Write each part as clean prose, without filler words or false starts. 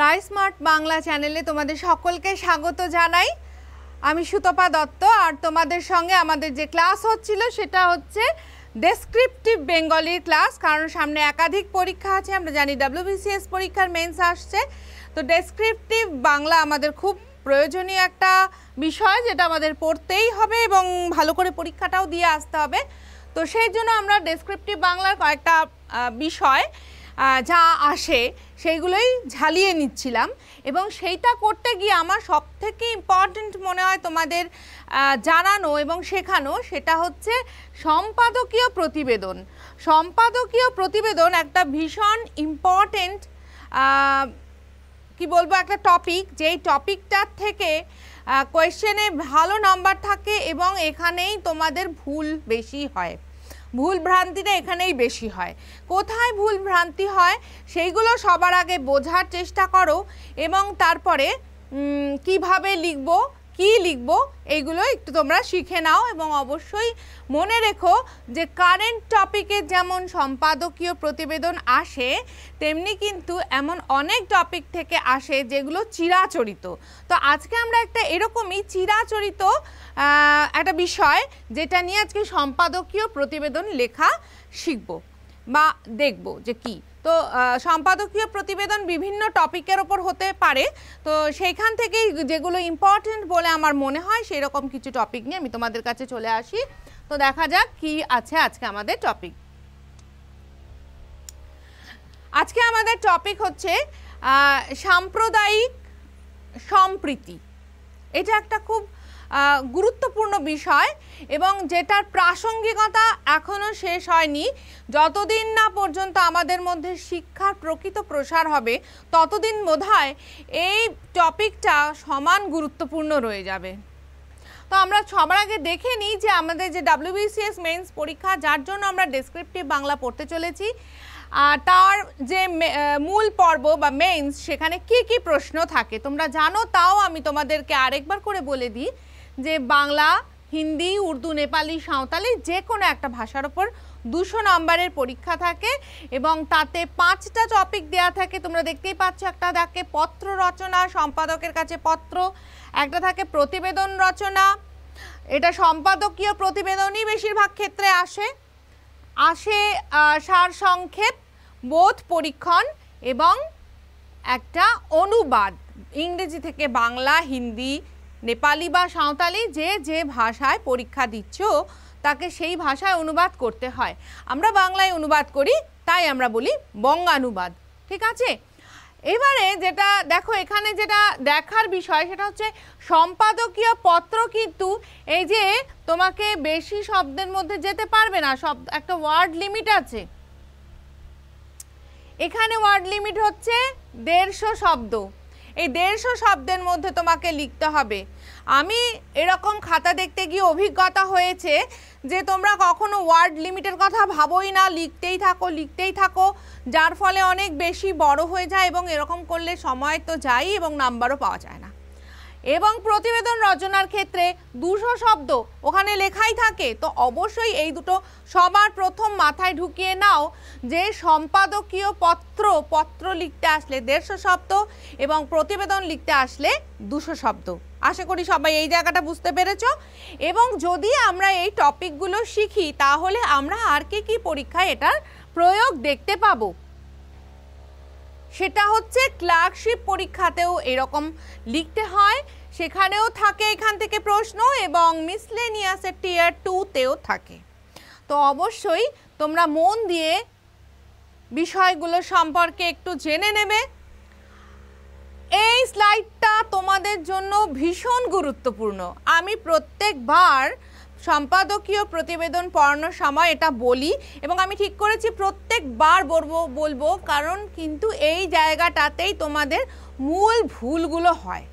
রায় smart Bangla চ্যানেলে তোমাদের সকলকে স্বাগত জানাই। আমি সুতপা দত্ত, আর তোমাদের সঙ্গে আমাদের যে ক্লাস হচ্ছিল সেটা হচ্ছে ডেসক্রিপটিভ বেঙ্গলির ক্লাস। কারণ সামনে একাধিক পরীক্ষা আছে, আমরা জানি WBCS পরীক্ষার মেন্স আসছে, তো ডেসক্রিপটিভ বাংলা আমাদের খুব প্রয়োজনীয় একটা বিষয়, যেটা আমাদের পড়তেই হবে এবং ভালো করে পরীক্ষাটাও দিয়ে আসতে হবে। তো সেই জন্য আমরা ডেসক্রিপটিভ বাংলার কয়েকটা বিষয় যা আসে সেইগুলোই ঝালিয়ে নিচ্ছিলাম, এবং সেইটা করতে গিয়ে আমার সবথেকে ইম্পর্ট্যান্ট মনে হয় তোমাদের জানানো এবং শেখানো, সেটা হচ্ছে সম্পাদকীয় প্রতিবেদন। সম্পাদকীয় প্রতিবেদন একটা ভীষণ ইম্পর্ট্যান্ট কি বলবো একটা টপিক, যেই টপিকটার থেকে কোয়েশ্চেনে ভালো নাম্বার থাকে এবং এখানেই তোমাদের ভুল বেশি হয়, ভুল ভ্রান্তিটা এখানেই বেশি হয়। কোথায় ভুল ভ্রান্তি হয় সেইগুলো সবার আগে বোঝার চেষ্টা করো, এবং তারপরে কিভাবে লিখব, কি লিখব, এইগুলো একটু তোমরা শিখে নাও। এবং অবশ্যই মনে রেখো যে কারেন্ট টপিকের যেমন সম্পাদকীয় প্রতিবেদন আসে, তেমনি কিন্তু এমন অনেক টপিক থেকে আসে যেগুলো চিরাচরিত। তো আজকে আমরা একটা এরকমই চিরাচরিত একটা বিষয়, যেটা নিয়ে আজকে সম্পাদকীয় প্রতিবেদন লেখা শিখব বা দেখব যে কি। তো সম্পাদকীয় প্রতিবেদন বিভিন্ন টপিকের ওপর হতে পারে, তো সেইখান থেকেই যেগুলো ইম্পর্টেন্ট বলে আমার মনে হয় সেই রকম কিছু টপিক নিয়ে আমি তোমাদের কাছে চলে আসি। তো দেখা যাক কি আছে আজকে আমাদের টপিক। আজকে আমাদের টপিক হচ্ছে সাম্প্রদায়িক সম্প্রীতি। এটা একটা খুব গুরুত্বপূর্ণ বিষয় এবং যেটার প্রাসঙ্গিকতা এখনো শেষ হয়নি। যতদিন না পর্যন্ত আমাদের মধ্যে শিক্ষার প্রকৃত প্রসার হবে, ততদিন বোধহয় এই টপিকটা সমান গুরুত্বপূর্ণ রয়ে যাবে। তো আমরা সবার আগে দেখে নিই যে আমাদের যে WBCS মেন্স পরীক্ষা, যার জন্য আমরা ডেসক্রিপটিভ বাংলা পড়তে চলেছি, তার যে মূল পর্ব বা মেন্স, সেখানে কি কি প্রশ্ন থাকে তোমরা জানো, তাও আমি তোমাদেরকে আরেকবার করে বলে দিই যে বাংলা, হিন্দি, উর্দু, নেপালি, সাঁওতালি যে কোনো একটা ভাষার ওপর 200 নম্বরের পরীক্ষা থাকে এবং তাতে 5টা টপিক দেওয়া থাকে। তোমরা দেখতেই পাচ্ছ, একটা থাকে পত্র রচনা, সম্পাদকের কাছে পত্র, একটা থাকে প্রতিবেদন রচনা, এটা সম্পাদকীয় প্রতিবেদনই বেশিরভাগ ক্ষেত্রে আসে সারসংক্ষেপ, বোধ পরীক্ষণ এবং একটা অনুবাদ, ইংরেজি থেকে বাংলা, হিন্দি, নেপালি বা সাঁওতালি যে যে ভাষায় পরীক্ষা দিচ্ছ তাকে সেই ভাষায় অনুবাদ করতে হয়। আমরা বাংলায় অনুবাদ করি, তাই আমরা বলি বঙ্গানুবাদ, ঠিক আছে। এবারে যেটা দেখো, এখানে যেটা দেখার বিষয় সেটা হচ্ছে সম্পাদকীয় পত্র কিন্তু এই যে তোমাকে বেশি শব্দের মধ্যে যেতে পারবে না, একটা ওয়ার্ড লিমিট আছে। এখানে ওয়ার্ড লিমিট হচ্ছে 150 শব্দ। এই 150 শব্দের মধ্যে তোমাকে লিখতে হবে। আমি এরকম খাতা দেখতে গিয়ে অভিজ্ঞতা হয়েছে যে তোমরা কখনো ওয়ার্ড লিমিটের কথা ভাবোই না, লিখতেই থাকো, যার ফলে অনেক বেশি বড় হয়ে যায় এবং এরকম করলে সময় তো যাই এবং নাম্বারও পাওয়া যায় না। এবং প্রতিবেদন রচনার ক্ষেত্রে 200 শব্দ ওখানে লেখাই থাকে। তো অবশ্যই এই দুটো সবার প্রথম মাথায় ঢুকিয়ে নাও যে সম্পাদকীয় পত্র লিখতে আসলে 150 শব্দ এবং প্রতিবেদন লিখতে আসলে 200 শব্দ। আশা করি সবাই এই জায়গাটা বুঝতে পেরেছো। এবং যদি আমরা এই টপিকগুলো শিখি, তাহলে আমরা আর কি পরীক্ষায় এটার প্রয়োগ দেখতে পাবো, সেটা হচ্ছে ক্লার্কশিপ পরীক্ষাতেও এরকম লিখতে হয়, সেখানেও থাকে এখান থেকে প্রশ্ন, এবং মিসলেনিয়াসের টিয়ার 2তেও থাকে। তো অবশ্যই তোমরা মন দিয়ে বিষয়গুলো সম্পর্কে একটু জেনে নেবে। এই স্লাইডটা তোমাদের জন্য ভীষণ গুরুত্বপূর্ণ। আমি প্রত্যেকবার সম্পাদকীয় প্রতিবেদন পড়ানোর সময় এটা বলি, এবং আমি ঠিক করেছি প্রত্যেকবার বলবো, কারণ কিন্তু এই জায়গাটাতেই তোমাদের মূল ভুলগুলো হয়।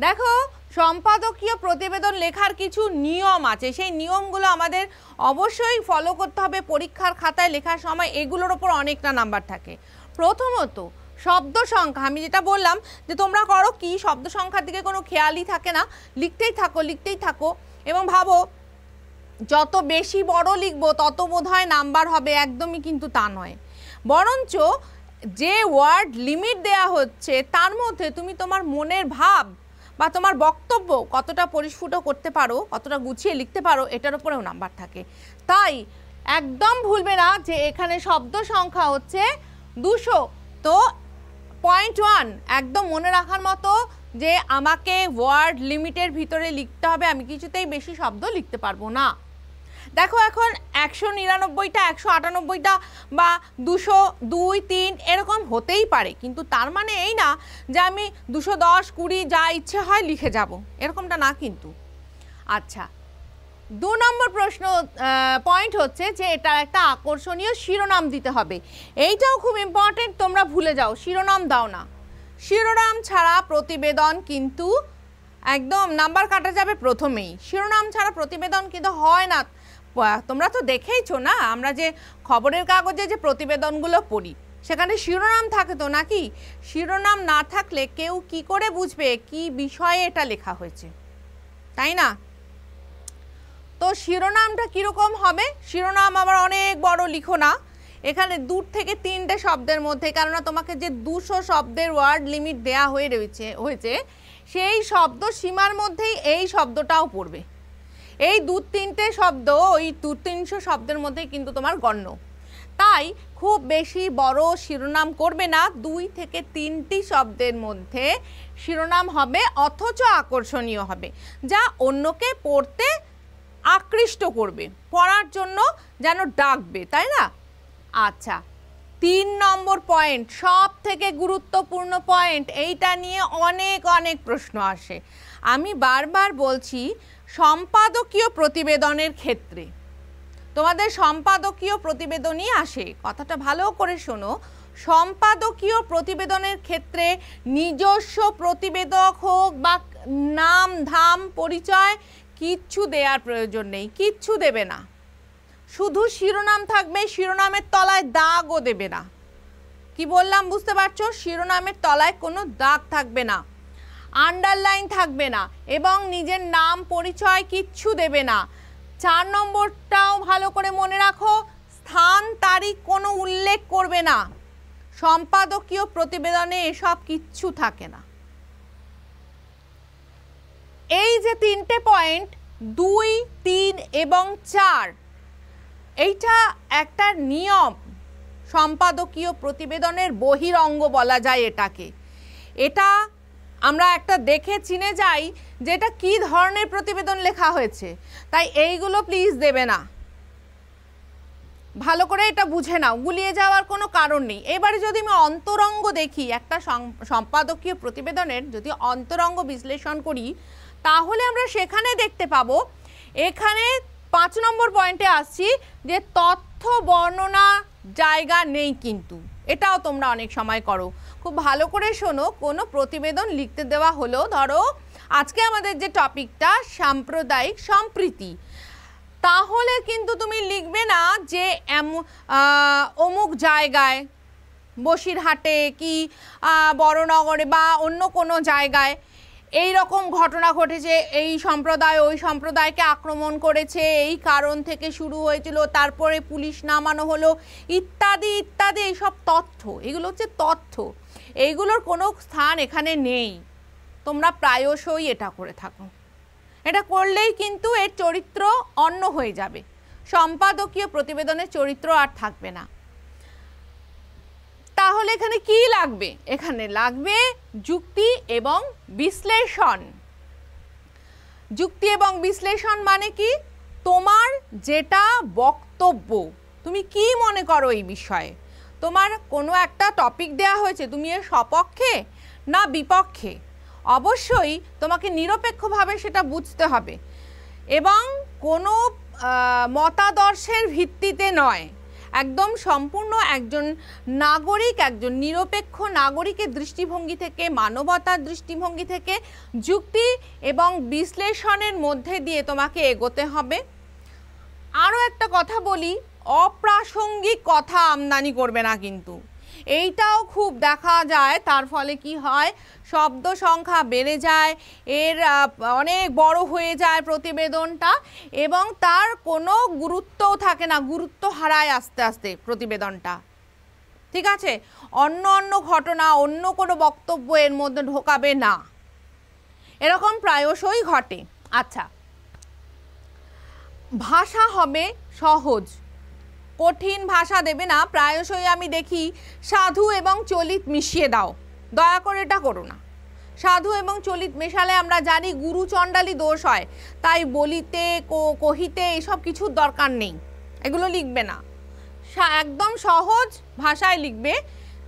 দেখো, সম্পাদকীয় প্রতিবেদন লেখার কিছু নিয়ম আছে, সেই নিয়মগুলো আমাদের অবশ্যই ফলো করতে হবে পরীক্ষার খাতায় লেখার সময়। এগুলোর ওপর অনেকটা নাম্বার থাকে। প্রথমত শব্দ সংখ্যা, আমি যেটা বললাম যে তোমরা করো কি, শব্দ সংখ্যার দিকে কোনো খেয়ালই থাকে না, লিখতেই থাকো এবং ভাবো যত বেশি বড় লিখবো তত বোধহয় নাম্বার হবে। একদমই কিন্তু তা নয়, বরঞ্চ যে ওয়ার্ড লিমিট দেয়া হচ্ছে তার মধ্যে তুমি তোমার মনের ভাব বা তোমার বক্তব্য কতটা পরিস্ফুট করতে পারো, কতটা গুছিয়ে লিখতে পারো, এটার উপরেও নাম্বার থাকে। তাই একদম ভুলবে না যে এখানে শব্দ সংখ্যা হচ্ছে 200। তো 0.1 একদম মনে রাখার মতো যে আমাকে ওয়ার্ড লিমিটের ভিতরে লিখতে হবে, আমি কিছুতেই বেশি শব্দ লিখতে পারবো না। দেখো এখন 199টা 198টা বা 200 2 3 এরকম হতেই পারে, কিন্তু তার মানে এই না যে আমি 210 20 যা ইচ্ছে হয় লিখে যাব, এরকমটা না কিন্তু। আচ্ছা, 2 নম্বর প্রশ্ন পয়েন্ট হচ্ছে যে এটা একটা আকর্ষণীয় শিরোনাম দিতে হবে। এইটাও খুব ইম্পর্টেন্ট, তোমরা ভুলে যাও, শিরোনাম দাও না। শিরোনাম ছাড়া প্রতিবেদন কিন্তু একদম নাম্বার কাটা যাবে প্রথমেই। শিরোনাম ছাড়া প্রতিবেদন কিন্তু হয় না। তোমরা তো দেখেইছো না, আমরা যে খবরের কাগজে যে প্রতিবেদনগুলো পড়ি সেখানে শিরোনাম থাকে তো নাকি? শিরোনাম না থাকলে কেউ কি করে বুঝবে কি বিষয়ে এটা লেখা হয়েছে, তাই না? তো শিরোনামটা কীরকম হবে? শিরোনাম আবার অনেক বড় লিখো না, এখানে 2 থেকে 3টে শব্দের মধ্যে, কেননা তোমাকে যে 200 শব্দের ওয়ার্ড লিমিট দেয়া হয়েছে সেই শব্দ সীমার মধ্যেই এই শব্দটাও পড়বে। এই 2-3টে শব্দ ওই 200-300 শব্দের মধ্যেই কিন্তু তোমার গণ্য। তাই খুব বেশি বড় শিরোনাম করবে না, 2 থেকে 3টি শব্দের মধ্যে শিরোনাম হবে, অথচ আকর্ষণীয় হবে, যা অন্যকে পড়তে আকৃষ্ট করবে, পড়ার জন্য যেন ডাকবে, তাই না? আচ্ছা, 3 নম্বর পয়েন্ট, সব থেকে গুরুত্বপূর্ণ পয়েন্ট, এইটা নিয়ে অনেক অনেক প্রশ্ন আসে। আমি বারবার বলছি, সম্পাদকীয় প্রতিবেদনের ক্ষেত্রে তোমাদের সম্পাদকীয় প্রতিবেদনই আসে, কথাটা ভালো করে শোনো। সম্পাদকীয় প্রতিবেদনের ক্ষেত্রে নিজস্ব প্রতিবেদক হোক বা নাম ধাম পরিচয় কিচ্ছু দেওয়ার প্রয়োজন নেই, কিচ্ছু দেবে না, শুধু শিরোনাম থাকবে, শিরোনামের তলায় দাগও দেবে না। কি বললাম বুঝতে পারছো? শিরোনামের তলায় কোনো দাগ থাকবে না, আন্ডারলাইন থাকবে না, এবং নিজের নাম পরিচয় কিচ্ছু দেবে না। 4 নম্বরটাও ভালো করে মনে রাখো, স্থান তারিখ কোনো উল্লেখ করবে না। সম্পাদকীয় প্রতিবেদনে এসব কিচ্ছু থাকে না। এই যে 3টে পয়েন্ট 2, 3 এবং 4, এইটা একটা নিয়ম, সম্পাদকীয় প্রতিবেদনের বহিরঙ্গ বলা যায় এটাকে। এটা আমরা একটা দেখে চিনে যাই যে এটা কী ধরনের প্রতিবেদন লেখা হয়েছে, তাই এইগুলো প্লিজ দেবে না। ভালো করে এটা বুঝে নাও, গুলিয়ে যাওয়ার কোনো কারণ নেই। এবারে যদি আমি অন্তরঙ্গ দেখি, একটা সম্পাদকীয় প্রতিবেদনের যদি অন্তরঙ্গ বিশ্লেষণ করি, তাহলে আমরা সেখানে দেখতে পাবো, এখানে 5 নম্বর পয়েন্টে আসছি যে তথ্য বর্ণনা জায়গা নেই, কিন্তু এটাও তোমরা অনেক সময় করো। খুব ভালো করে শোনো, কোনো প্রতিবেদন লিখতে দেওয়া হলো, ধরো আজকে আমাদের যে টপিকটা সাম্প্রদায়িক সম্প্রীতি, তাহলে কিন্তু তুমি লিখবে না যে অমুক জায়গায় বসিরহাটে কি বড়নগরে বা অন্য কোনো জায়গায় এই রকম ঘটনা ঘটেছে, এই সম্প্রদায় ওই সম্প্রদায়কে আক্রমণ করেছে, এই কারণ থেকে শুরু হয়েছিল, তারপরে পুলিশ নামানো হলো, ইত্যাদি ইত্যাদি। এইসব তথ্য, এগুলো হচ্ছে তথ্য, এইগুলোর কোনো স্থান এখানে নেই। তোমরা প্রায়শই এটা করে থাকো, এটা করলেই কিন্তু এর চরিত্র অন্য হয়ে যাবে, সম্পাদকীয় প্রতিবেদনের চরিত্র আর থাকবে না। তাহলে এখানে কি লাগবে? এখানে লাগবে যুক্তি এবং বিশ্লেষণ। যুক্তি এবং বিশ্লেষণ মানে কি? তোমার যেটা বক্তব্য, তুমি কি মনে করো এই বিষয়ে, তোমার কোনো একটা টপিক দেয়া হয়েছে, তুমি এর সপক্ষে না বিপক্ষে, অবশ্যই তোমাকে নিরপেক্ষভাবে সেটা বুঝতে হবে, এবং কোনো মতাদর্শের ভিত্তিতে নয়, একদম সম্পূর্ণ একজন নাগরিক, একজন নিরপেক্ষ নাগরিকের দৃষ্টিভঙ্গি থেকে, মানবতার দৃষ্টিভঙ্গি থেকে যুক্তি এবং বিশ্লেষণের মধ্যে দিয়ে তোমাকে এগোতে হবে। আরও একটা কথা বলি, অপ্রাসঙ্গিক কথা আমদানি করবে না কিন্তু, এইটাও খুব দেখা যায়। তার ফলে কি হয়, শব্দ সংখ্যা বেড়ে যায়, এর অনেক বড় হয়ে যায় প্রতিবেদনটা, এবং তার কোনো গুরুত্বও থাকে না, গুরুত্ব হারায় আস্তে আস্তে প্রতিবেদনটা। ঠিক আছে, অন্য অন্য ঘটনা, অন্য কোনো বক্তব্য এর মধ্যে ঢোকাবে না, এরকম প্রায়শই ঘটে। আচ্ছা, ভাষা হবে সহজ, কঠিন ভাষা দেবে না। প্রায়শই আমি দেখি সাধু এবং চলিত মিশিয়ে দাও, দয়া করে এটা করো না। সাধু এবং চলিত মেশালে আমরা জানি গুরু চণ্ডালী দোষ হয়, তাই বলিতে কহিতে এইসব কিছুর দরকার নেই, এগুলো লিখবে না। একদম সহজ ভাষায় লিখবে,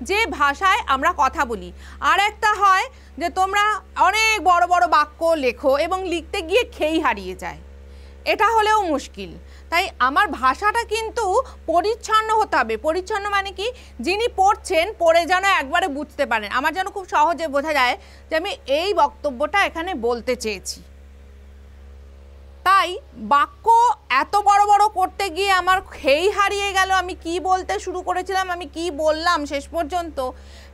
যে ভাষায় আমরা কথা বলি। আর একটা হয় যে তোমরা অনেক বড় বড় বাক্য লেখো এবং লিখতে গিয়ে খেই হারিয়ে যায়, এটা হলেও মুশকিল। তাই আমার ভাষাটা কিন্তু পরিচ্ছন্ন হতে হবে। পরিচ্ছন্ন মানে কি, যিনি পড়ছেন পড়ে যেন একবারে বুঝতে পারেন, আমার যেন খুব সহজে বোঝা যায় যে আমি এই বক্তব্যটা এখানে বলতে চেয়েছি। তাই বাক্য এত বড় বড় করতে গিয়ে আমার খেই হারিয়ে গেল, আমি কি বলতে শুরু করেছিলাম, আমি কি বললাম শেষ পর্যন্ত,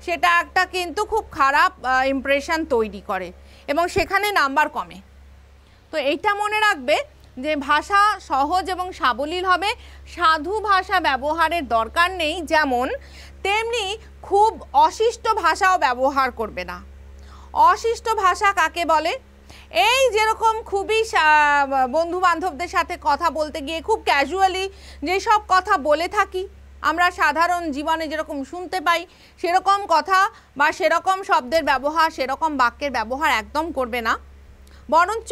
সেটা একটা কিন্তু খুব খারাপ ইমপ্রেশন তৈরি করে এবং সেখানে নাম্বার কমে। তো এইটা মনে রাখবে যে ভাষা সহজ এবং সাবলীল হবে। সাধু ভাষা ব্যবহারের দরকার নেই, যেমন তেমনি খুব অশিষ্ট ভাষাও ব্যবহার করবে না। অশিষ্ট ভাষা কাকে বলে? এই যেরকম খুবই বন্ধু বান্ধবদের সাথে কথা বলতে গিয়ে খুব ক্যাজুয়ালি যেসব কথা বলে থাকি আমরা সাধারণ জীবনে যেরকম শুনতে পাই, সেরকম কথা বা সেরকম শব্দের ব্যবহার, সেরকম বাক্যের ব্যবহার একদম করবে না। বরঞ্চ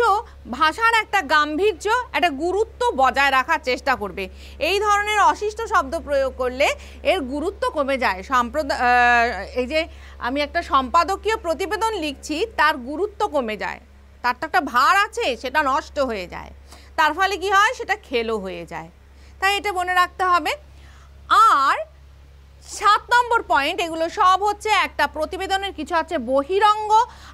ভাষার একটা গাম্ভীর্য, একটা গুরুত্ব বজায় রাখার চেষ্টা করবে। এই ধরনের অশিষ্ট শব্দ প্রয়োগ করলে এর গুরুত্ব কমে যায়। এই যে আমি একটা সম্পাদকীয় প্রতিবেদন লিখছি, তার গুরুত্ব কমে যায়, তার তো একটা ভার আছে, সেটা নষ্ট হয়ে যায়, তার ফলে কি হয়, সেটা খেলো হয়ে যায়। তাই এটা মনে রাখতে হবে। আর 7 নম্বর পয়েন্ট, এগুলো সব হচ্ছে একটা প্রতিবেদনের কিছু আছে বহিরঙ্গ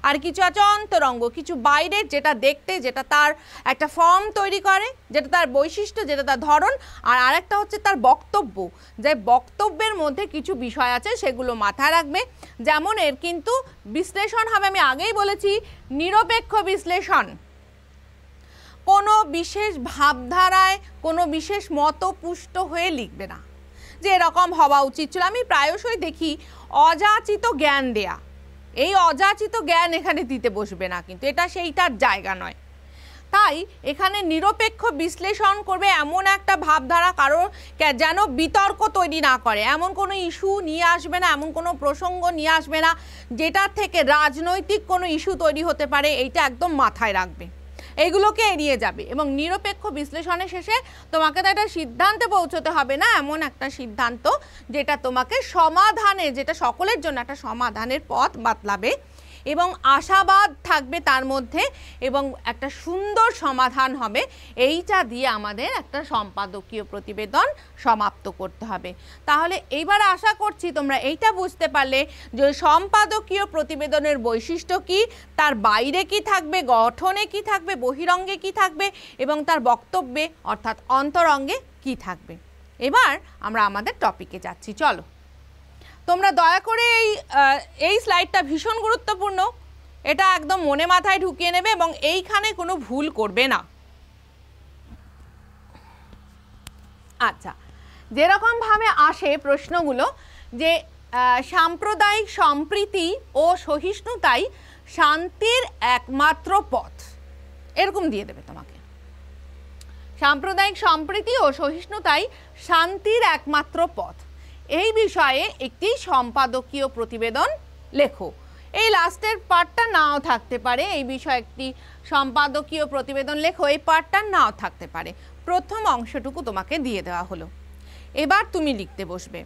আর কিছু আছে অন্তরঙ্গ, কিছু বাইরের, যেটা দেখতে, যেটা তার একটা ফর্ম তৈরি করে, যেটা তার বৈশিষ্ট্য, যেটা তার ধরন, আর আরেকটা হচ্ছে তার বক্তব্য, যে বক্তব্যের মধ্যে কিছু বিষয় আছে সেগুলো মাথায় রাখবে। যেমন এর কিন্তু বিশ্লেষণ হবে, আমি আগেই বলেছি, নিরপেক্ষ বিশ্লেষণ। কোনো বিশেষ ভাবধারায় কোনো বিশেষ মত পুষ্ট হয়ে লিখবে না যে এরকম হওয়া উচিত ছিল। আমি প্রায়শই দেখি অযাচিত জ্ঞান দেয়া, এই অযাচিত জ্ঞান এখানে দিতে বসবে না, কিন্তু এটা সেইটার জায়গা নয়। তাই এখানে নিরপেক্ষ বিশ্লেষণ করবে, এমন একটা ভাবধারা কারোর যেন বিতর্ক তৈরি না করে, এমন কোনো ইস্যু নিয়ে আসবে না, এমন কোনো প্রসঙ্গ নিয়ে আসবে না যেটার থেকে রাজনৈতিক কোনো ইস্যু তৈরি হতে পারে, এইটা একদম মাথায় রাখবে, এইগুলোকে এড়িয়ে যাবে। এবং নিরপেক্ষ বিশ্লেষণের শেষে তোমাকে তো একটা সিদ্ধান্তে পৌঁছতে হবে না, এমন একটা সিদ্ধান্ত যেটা তোমাকে সমাধানে, যেটা সকলের জন্য একটা সমাধানের পথ বাতলাবে এবং আশাবাদ থাকবে তার মধ্যে এবং একটা সুন্দর সমাধান হবে। এইটা দিয়ে আমাদের একটা সম্পাদকীয় প্রতিবেদন সমাপ্ত করতে হবে। তাহলে এইবার আশা করছি তোমরা এইটা বুঝতে পারলে যে সম্পাদকীয় প্রতিবেদনের বৈশিষ্ট্য কি, তার বাইরে কি থাকবে, গঠনে কি থাকবে, বহিরঙ্গে কি থাকবে এবং তার বক্তব্যে অর্থাৎ অন্তরঙ্গে কি থাকবে। এবার আমরা আমাদের টপিকে যাচ্ছি, চলো। তোমরা দয়া করে এই স্লাইডটা ভীষণ গুরুত্বপূর্ণ, এটা একদম মনে মাথায় ঢুকিয়ে নেবে এবং এইখানে কোনো ভুল করবে না। আচ্ছা, যেরকমভাবে আসে প্রশ্নগুলো যে সাম্প্রদায়িক সম্প্রীতি ও সহিষ্ণুতাই শান্তির একমাত্র পথ, এরকম দিয়ে দেবে তোমাকে। সাম্প্রদায়িক সম্প্রীতি ও সহিষ্ণুতাই শান্তির একমাত্র পথ, এই বিষয়ে একটি সম্পাদকীয় প্রতিবেদন লেখো। এই লাস্টের পার্টটা নাও থাকতে পারে, এই বিষয়ে একটি সম্পাদকীয় প্রতিবেদন লেখো, এই পার্টটা নাও থাকতে পারে। প্রথম অংশটুকু তোমাকে দিয়ে দেওয়া হলো, এবার তুমি লিখতে বসবে।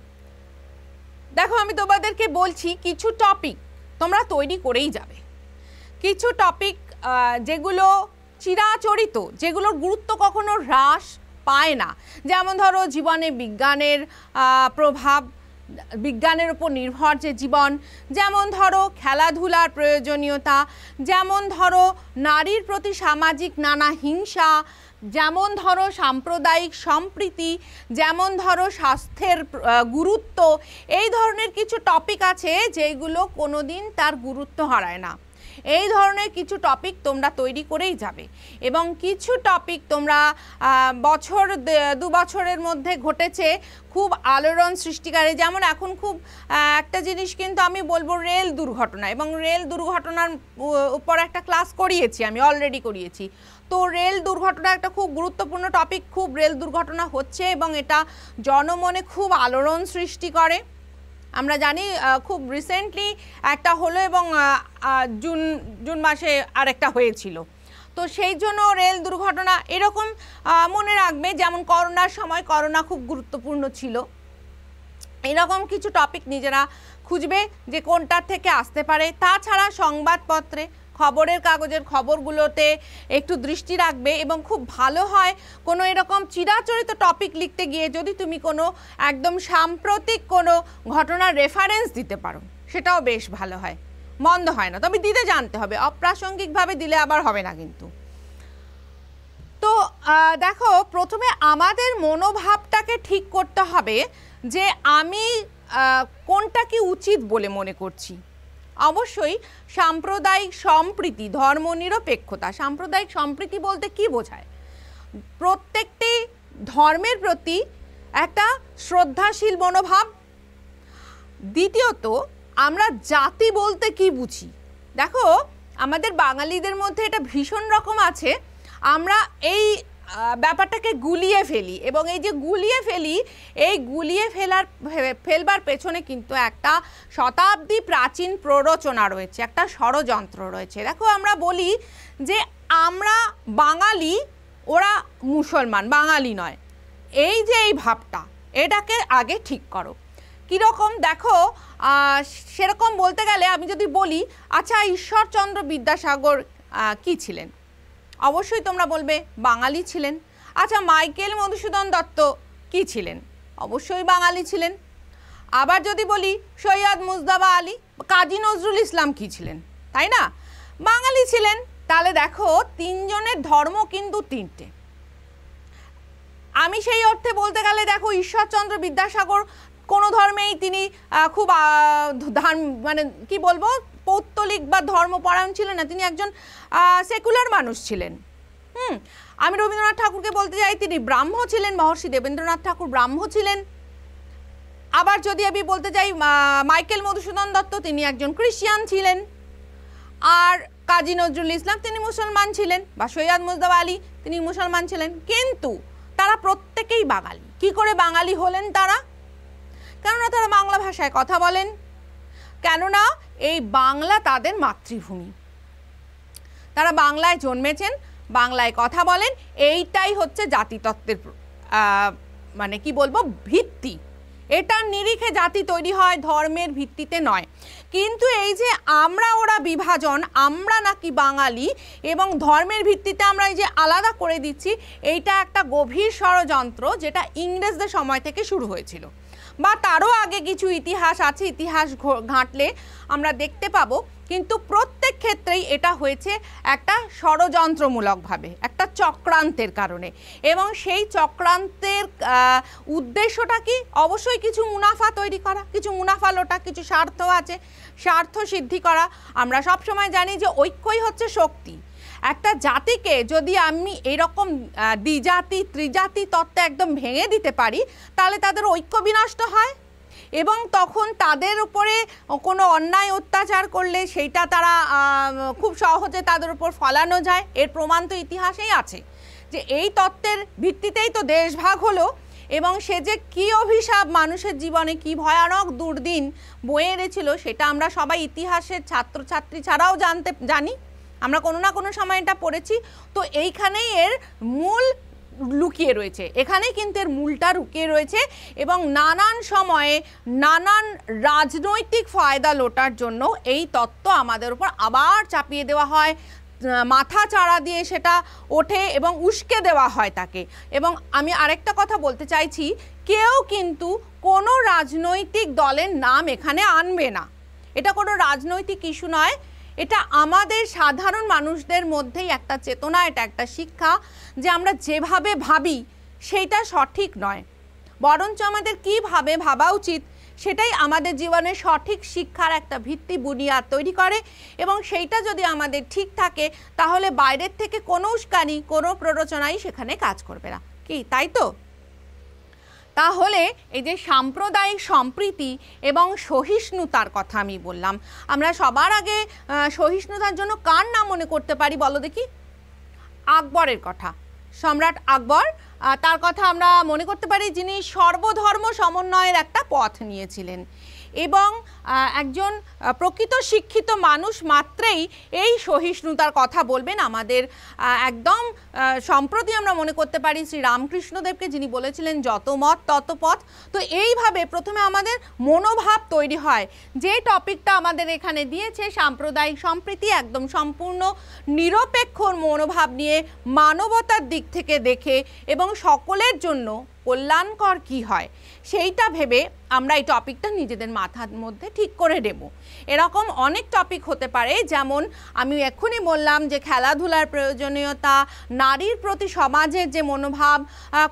দেখো আমি তোমাদেরকে বলছি কিছু টপিক তোমরা তৈরি করেই যাবে, কিছু টপিক যেগুলো চিরাচরিত, যেগুলোর গুরুত্ব কখনো হ্রাস পায় না, যেমন ধরো জীবনে বিজ্ঞানের প্রভাব, বিজ্ঞানের উপর নির্ভর যে জীবন, যেমন ধরো খেলাধুলার প্রয়োজনীয়তা, যেমন ধরো নারীর প্রতি সামাজিক নানা হিংসা, যেমন ধরো সাম্প্রদায়িক সম্প্রীতি, যেমন ধরো স্বাস্থ্যের গুরুত্ব, এই ধরনের কিছু টপিক আছে যেগুলো কোনোদিন তার গুরুত্ব হারায় না এই ধরনের কিছু টপিক তোমরা তৈরি করেই যাবে এবং কিছু টপিক তোমরা বছর 2 বছরের মধ্যে ঘটেছে খুব আলোড়ন সৃষ্টিকারী, যেমন এখন খুব একটা জিনিস কিন্তু আমি বলবো রেল দুর্ঘটনা, এবং রেল দুর্ঘটনার উপর একটা ক্লাস করিয়েছি, আমি অলরেডি করিয়েছি। তো রেল দুর্ঘটনা একটা খুব গুরুত্বপূর্ণ টপিক, খুব রেল দুর্ঘটনা হচ্ছে এবং এটা জনমনে খুব আলোড়ন সৃষ্টি করে। আমরা জানি খুব রিসেন্টলি একটা হলো এবং জুন মাসে আরেকটা হয়েছিল। তো সেই জন্য রেল দুর্ঘটনা এরকম মনে রাখবে, যেমন করোনার সময় করোনা খুব গুরুত্বপূর্ণ ছিল। এরকম কিছু টপিক নিজেরা খুঁজবে যে কোনটার থেকে আসতে পারে। তাছাড়া সংবাদপত্রে খবরের কাগজের খবরগুলোতে একটু দৃষ্টি রাখবে এবং খুব ভালো হয় কোনো এরকম চিরাচরিত টপিক লিখতে গিয়ে যদি তুমি কোনো একদম সাম্প্রতিক কোনো ঘটনার রেফারেন্স দিতে পারো, সেটাও বেশ ভালো হয়, মন্দ হয় না, তবে দিতে জানতে হবে, অপ্রাসঙ্গিকভাবে দিলে আবার হবে না কিন্তু। তো দেখো, প্রথমে আমাদের মনোভাবটাকে ঠিক করতে হবে যে আমি কোনটা কি উচিত বলে মনে করছি। অবশ্যই সাম্প্রদায়িক সম্প্রীতি, ধর্মনিরপেক্ষতা। সাম্প্রদায়িক সম্প্রীতি বলতে কি বোঝায়? প্রত্যেকটি ধর্মের প্রতি একটা শ্রদ্ধাশীল মনোভাব। দ্বিতীয়ত, আমরা জাতি বলতে কি বুঝি? দেখো, আমাদের বাঙালিদের মধ্যে এটা ভীষণ রকম আছে, আমরা এই ব্যাপারটাকে গুলিয়ে ফেলি, এবং এই যে গুলিয়ে ফেলি, এই গুলিয়ে ফেলবার পেছনে কিন্তু একটা শতাব্দী প্রাচীন প্ররোচনা রয়েছে, একটা ষড়যন্ত্র রয়েছে। দেখো, আমরা বলি যে আমরা বাঙালি, ওরা মুসলমান, বাঙালি নয়। এই যে এই ভাবটা, এটাকে আগে ঠিক করো। কীরকম দেখো, সেরকম বলতে গেলে আমি যদি বলি, আচ্ছা ঈশ্বরচন্দ্র বিদ্যাসাগর কি ছিলেন? অবশ্যই তোমরা বলবে বাঙালি ছিলেন। আচ্ছা, মাইকেল মধুসূদন দত্ত কি ছিলেন? অবশ্যই বাঙালি ছিলেন। আবার যদি বলি সৈয়দ মুজতবা আলী, কাজী নজরুল ইসলাম কি ছিলেন? তাই না, বাঙালি ছিলেন। তাহলে দেখো, তিনজনের ধর্ম কিন্তু তিনটে। আমি সেই অর্থে বলতে গেলে দেখো, ঈশ্বরচন্দ্র বিদ্যাসাগর কোনো ধর্মেই তিনি খুব মানে কি বলবো, পৌত্তলিক বা ধর্মপরায়ণ ছিলেন না, তিনি একজন সেকুলার মানুষ ছিলেন। আমি রবীন্দ্রনাথ ঠাকুরকে বলতে চাই তিনি ব্রাহ্ম ছিলেন, মহর্ষি দেবেন্দ্রনাথ ঠাকুর ব্রাহ্ম ছিলেন। আবার যদি আমি বলতে চাই মাইকেল মধুসূদন দত্ত, তিনি একজন খ্রিস্টান ছিলেন। আর কাজী নজরুল ইসলাম তিনি মুসলমান ছিলেন, বা সৈয়দ মুজতবা আলী তিনি মুসলমান ছিলেন। কিন্তু তারা প্রত্যেকেই বাঙালি। কি করে বাঙালি হলেন তারা? কেননা তারা বাংলা ভাষায় কথা বলেন, কেননা এই বাংলা তাদের মাতৃভূমি, তারা বাংলায় জন্মেছেন, বাংলায় কথা বলেন। এইটাই হচ্ছে জাতিতত্ত্বের মানে কি বলবো, ভিত্তি। এটার নিরিখে জাতি তৈরি হয়, ধর্মের ভিত্তিতে নয়। কিন্তু এই যে আমরা ওরা বিভাজন, আমরা নাকি বাঙালি এবং ধর্মের ভিত্তিতে আমরা এই যে আলাদা করে দিচ্ছি, এইটা একটা গভীর ষড়যন্ত্র, যেটা ইংরেজদের সময় থেকে শুরু হয়েছিল, বা তারও আগে কিছু ইতিহাস আছে, ইতিহাস ঘাঁটলে আমরা দেখতে পাবো। কিন্তু প্রত্যেক ক্ষেত্রেই এটা হয়েছে একটা ষড়যন্ত্রমূলকভাবে, একটা চক্রান্তের কারণে। এবং সেই চক্রান্তের উদ্দেশ্যটা কি? অবশ্যই কিছু মুনাফা তৈরি করা, কিছু মুনাফা লোটা, কিছু স্বার্থ আছে, স্বার্থ সিদ্ধি করা। আমরা সবসময় জানি যে ঐক্যই হচ্ছে শক্তি। একটা জাতিকে যদি আমি এরকম দ্বিজাতি ত্রিজাতি তত্ত্বে একদম ভেঙে দিতে পারি, তাহলে তাদের ঐক্য বিনষ্ট হয়, এবং তখন তাদের উপরে কোনো অন্যায় অত্যাচার করলে সেইটা তারা খুব সহজে তাদের উপর ফলানো যায়। এর প্রমাণ তো ইতিহাসেই আছে, যে এই তত্ত্বের ভিত্তিতেই তো দেশভাগ হলো, এবং সে যে কী অভিশাপ মানুষের জীবনে, কি ভয়ানক দুর্দিন বয়ে এনেছিল, সেটা আমরা সবাই ইতিহাসের ছাত্রছাত্রী ছাড়াও জানি, আমরা কোনো না কোনো সময় এটা পড়েছি। তো এইখানেই এর মূল লুকিয়ে রয়েছে, এখানেই কিন্তু এর মূলটা লুকিয়ে রয়েছে। এবং নানান সময়ে নানান রাজনৈতিক ফায়দা লোটার জন্য এই তত্ত্ব আমাদের উপর আবার চাপিয়ে দেওয়া হয়, মাথা চাড়া দিয়ে সেটা ওঠে এবং উস্কে দেওয়া হয় তাকে। এবং আমি আরেকটা কথা বলতে চাইছি, কেউ কিন্তু কোনো রাজনৈতিক দলের নাম এখানে আনবে না। এটা কোনো রাজনৈতিক ইস্যু নয়, এটা আমাদের সাধারণ মানুষদের মধ্যেই একটা চেতনা, এটা একটা শিক্ষা, যে আমরা যেভাবে ভাবি সেইটা সঠিক নয়, বরঞ্চ আমাদের কীভাবে ভাবা উচিত সেটাই আমাদের জীবনে সঠিক শিক্ষার একটা ভিত্তি বুনিয়াদ তৈরি করে, এবং সেইটা যদি আমাদের ঠিক থাকে তাহলে বাইরের থেকে কোনো উস্কানি, কোনো প্ররোচনাই সেখানে কাজ করবে না। কি তাই তো? তাহলে এই যে সাম্প্রদায়িক সম্প্রীতি এবং সহিষ্ণুতার কথা আমি বললাম, আমরা সবার আগে সহিষ্ণুতার জন্য কার নাম মনে করতে পারি বলো দেখি? আকবরের কথা, সম্রাট আকবর, তার কথা আমরা মনে করতে পারি, যিনি সর্বধর্ম সমন্বয়ের একটা পথ নিয়েছিলেন, এবং একজন প্রকৃত শিক্ষিত মানুষ মাত্রেই এই সহিষ্ণুতার কথা বলবেন। আমাদের একদম সম্প্রতি আমরা মনে করতে পারি শ্রী রামকৃষ্ণদেবকে, যিনি বলেছিলেন যত মত তত পথ। তো এইভাবে প্রথমে আমাদের মনোভাব তৈরি হয়। যে টপিকটা আমাদের এখানে দিয়েছে সাম্প্রদায়িক সম্প্রীতি, একদম সম্পূর্ণ নিরপেক্ষ মনোভাব নিয়ে মানবতার দিক থেকে দেখে এবং সকলের জন্য কল্যাণকর কি হয় সেইটা ভেবে আমরা এই টপিকটা নিজেদের মাথার মধ্যে ঠিক করে দেব। এরকম অনেক টপিক হতে পারে, যেমন আমি এক্ষুনি বললাম যে খেলাধুলার প্রয়োজনীয়তা, নারীর প্রতি সমাজের যে মনোভাব,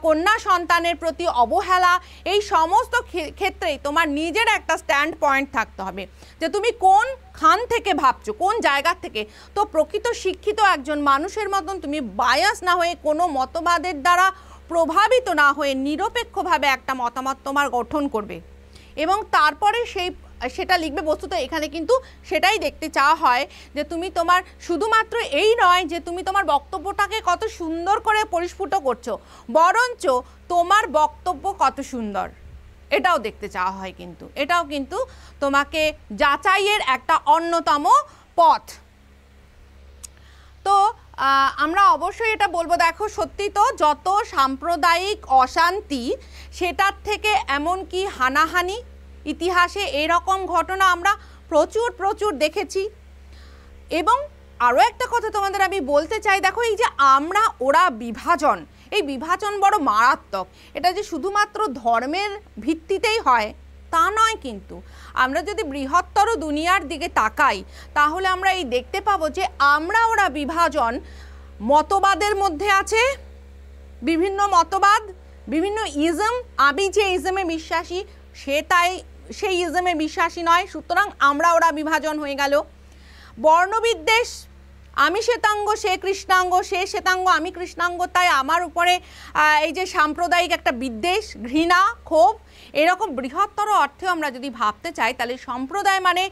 কন্যা সন্তানের প্রতি অবহেলা, এই সমস্ত ক্ষেত্রেই তোমার নিজের একটা স্ট্যান্ড পয়েন্ট থাকতে হবে যে তুমি কোন খান থেকে ভাবছো, কোন জায়গা থেকে। তো প্রকৃত শিক্ষিত একজন মানুষের মতন তুমি বায়াস না হয়ে, কোনো মতবাদের দ্বারা প্রভাবিত না হয়ে নিরপেক্ষভাবে একটা মতামত তোমার গঠন করবে এবং তারপরে সেটা লিখবে। বস্তুত এখানে কিন্তু সেটাই দেখতে চাওয়া হয় যে তুমি তোমার শুধুমাত্র এই নয় যে তুমি তোমার বক্তব্যটাকে কত সুন্দর করে পরিস্ফুট করছো, বরঞ্চ তোমার বক্তব্য কত সুন্দর এটাও দেখতে চাওয়া হয়। কিন্তু এটাও কিন্তু তোমাকে যাচাইয়ের একটা অন্যতম পথ। তো আমরা অবশ্যই এটা বলবো, দেখো সত্যি তো যত সাম্প্রদায়িক অশান্তি সেটার থেকে এমনকি হানাহানি, ইতিহাসে এরকম ঘটনা আমরা প্রচুর দেখেছি। এবং আরও একটা কথা তোমাদের আমি বলতে চাই, দেখো এই যে আমরা ওরা বিভাজন, এই বিভাজন বড় মারাত্মক। এটা যে শুধুমাত্র ধর্মের ভিত্তিতেই হয় তা নয়, কিন্তু আমরা যদি বৃহত্তর দুনিয়ার দিকে তাকাই তাহলে আমরা এই দেখতে পাবো যে আমরা ওরা বিভাজন মতবাদের মধ্যে আছে, বিভিন্ন মতবাদ, বিভিন্ন ইজম। আমি যে ইজমে বিশ্বাসী সেই ইজমে বিশ্বাসী নয়, সুতরাং আমরা ওরা বিভাজন হয়ে গেল। বর্ণবিদ্বেষ, আমি শ্বেতাঙ্গ সে কৃষ্ণাঙ্গ, সে শ্বেতাঙ্গ আমি কৃষ্ণাঙ্গ, তাই আমার উপরে এই যে সাম্প্রদায়িক একটা বিদ্বেষ, ঘৃণা, ক্ষোভ, এরকম বৃহত্তর অর্থে আমরা যদি ভাবতে চাই তাহলে সম্প্রদায় মানে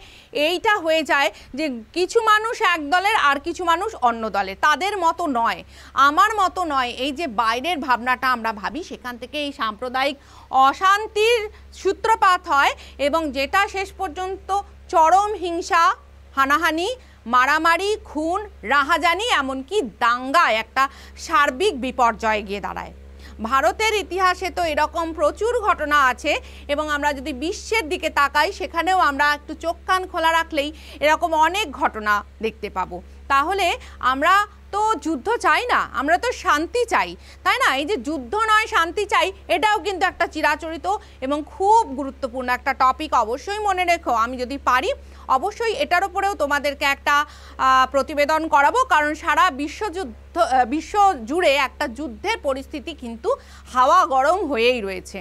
এইটা হয়ে যায় যে কিছু মানুষ এক দলের আর কিছু মানুষ অন্য দলের, তাদের মতো নয়, আমার মতো নয়, এই যে বাইরের ভাবনাটা আমরা ভাবি সেখান থেকে এই সাম্প্রদায়িক অশান্তির সূত্রপাত হয় এবং যেটা শেষ পর্যন্ত চরম হিংসা, হানাহানি, মারামারি, খুন, রাহাজানি, এমনকি দাঙ্গায় একটা সার্বিক বিপর্যয়ে গিয়ে দাঁড়ায়। ভারতের ইতিহাসে তো এরকম প্রচুর ঘটনা আছে এবং আমরা যদি বিশ্বের দিকে তাকাই সেখানেও আমরা একটু চোখ কান খোলা রাখলেই এরকম অনেক ঘটনা দেখতে পাবো। তাহলে আমরা তো যুদ্ধ চাই না, আমরা তো শান্তি চাই, তাই না? এই যে যুদ্ধ নয় শান্তি চাই, এটাও কিন্তু একটা চিরাচরিত এবং খুব গুরুত্বপূর্ণ একটা টপিক। অবশ্যই মনে রেখো, আমি যদি পারি অবশ্যই এটার উপরেও তোমাদেরকে একটা প্রতিবেদন করাবো, কারণ সারা বিশ্ব জুড়ে একটা যুদ্ধের পরিস্থিতি কিন্তু হাওয়া গরম হয়েই রয়েছে।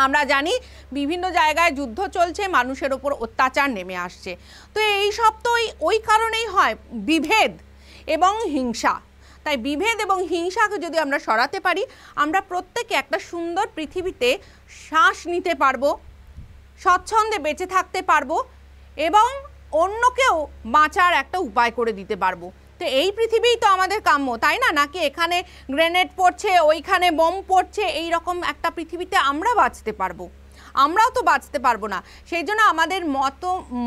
আমরা জানি বিভিন্ন জায়গায় যুদ্ধ চলছে, মানুষের ওপর অত্যাচার নেমে আসছে। তো এই সব তো ওই কারণেই হয়, বিভেদ এবং হিংসা। তাই বিভেদ এবং হিংসাকে যদি আমরা সরাতে পারি, আমরা প্রত্যেকে একটা সুন্দর পৃথিবীতে শ্বাস নিতে পারবো, স্বচ্ছন্দে বেঁচে থাকতে পারবো এবং অন্যকেও বাঁচার একটা উপায় করে দিতে পারবো। তো এই পৃথিবীই তো আমাদের কাম্য, তাই না? নাকি এখানে গ্রেনেড পড়ছে, ওইখানে বোম পড়ছে, এই রকম একটা পৃথিবীতে আমরা বাঁচতে পারবো? আমরাও তো বাঁচতে পারবো না। সেই জন্য আমাদের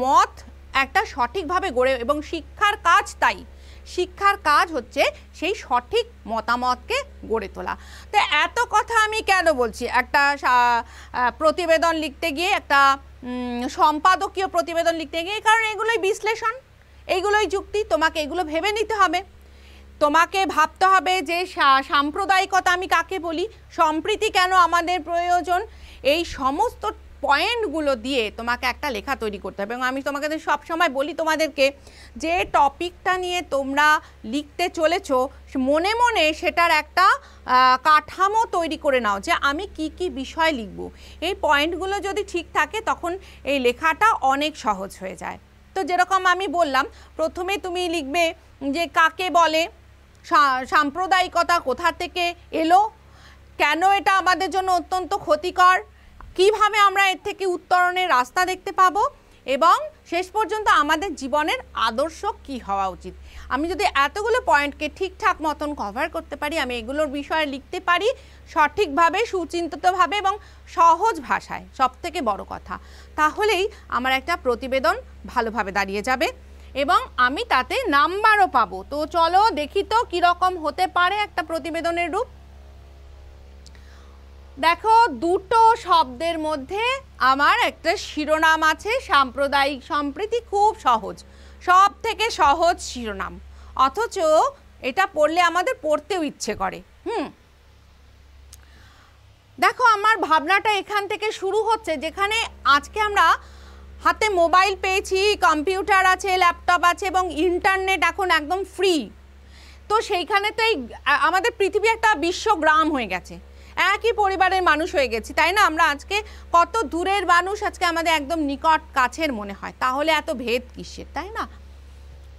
মত একটা সঠিকভাবে গড়ে, এবং শিক্ষার কাজ তাই, শিক্ষার কাজ হচ্ছে সেই সঠিক মতামতকে গড়ে তোলা। তো এত কথা আমি কেন বলছি? একটা প্রতিবেদন লিখতে গিয়ে, একটা সম্পাদকীয় প্রতিবেদন লিখতে গিয়ে, কারণ এগুলোই বিশ্লেষণ, এইগুলোই যুক্তি। তোমাকে এগুলো ভেবে নিতে হবে, তোমাকে ভাবতে হবে যে সাম্প্রদায়িকতা আমি কাকে বলি, সম্প্রীতি কেন আমাদের প্রয়োজন, এই সমস্ত পয়েন্টগুলো দিয়ে তোমাকে একটা লেখা তৈরি করতে হবে। এবং আমি তোমাকে সবসময় বলি তোমাদেরকে যে টপিকটা নিয়ে তোমরা লিখতে চলেছো মনে মনে সেটার একটা কাঠামো তৈরি করে নাও যে আমি কি কি বিষয় লিখব। এই পয়েন্টগুলো যদি ঠিক থাকে তখন এই লেখাটা অনেক সহজ হয়ে যায়। তো যেরকম আমি বললাম প্রথমে তুমি লিখবে যে কাকে বলে, সাম্প্রদায়িকতা কোথা থেকে এলো, কেন এটা আমাদের জন্য অত্যন্ত ক্ষতিকর, কিভাবে আমরা এর থেকে উত্তরণের রাস্তা দেখতে পাবো, এবং শেষ পর্যন্ত আমাদের জীবনের আদর্শ কি হওয়া উচিত। আমি যদি এতগুলো পয়েন্টকে ঠিকঠাক মতন কভার করতে পারি, আমি এগুলোর বিষয়ে লিখতে পারি সঠিকভাবে, সুচিন্তিতভাবে এবং সহজ ভাষায়, সবথেকে বড় কথা, তাহলেই আমার একটা প্রতিবেদন ভালোভাবে দাঁড়িয়ে যাবে এবং আমি তাতে নাম্বারও পাবো। তো চলো দেখি তো কীরকম হতে পারে একটা প্রতিবেদনের রূপ। দেখো, দুটো শব্দের মধ্যে আমার একটা শিরোনাম আছে, সাম্প্রদায়িক সম্প্রীতি। খুব সহজ, সব থেকে সহজ শিরোনাম, অথচ এটা পড়লে আমাদের পড়তেও ইচ্ছে করে। দেখো, আমার ভাবনাটা এখান থেকে শুরু হচ্ছে, যেখানে আজকে আমরা হাতে মোবাইল পেয়েছি, কম্পিউটার আছে, ল্যাপটপ আছে এবং ইন্টারনেট এখন একদম ফ্রি। তো সেইখানে তো এই আমাদের পৃথিবী একটা বিশ্বগ্রাম হয়ে গেছে, একই পরিবারের মানুষ হয়ে গেছি, তাই না? আমরা আজকে কত দূরের মানুষ আজকে আমাদের একদম নিকট কাছের মনে হয়, তাহলে এত ভেদ কিসের, তাই না?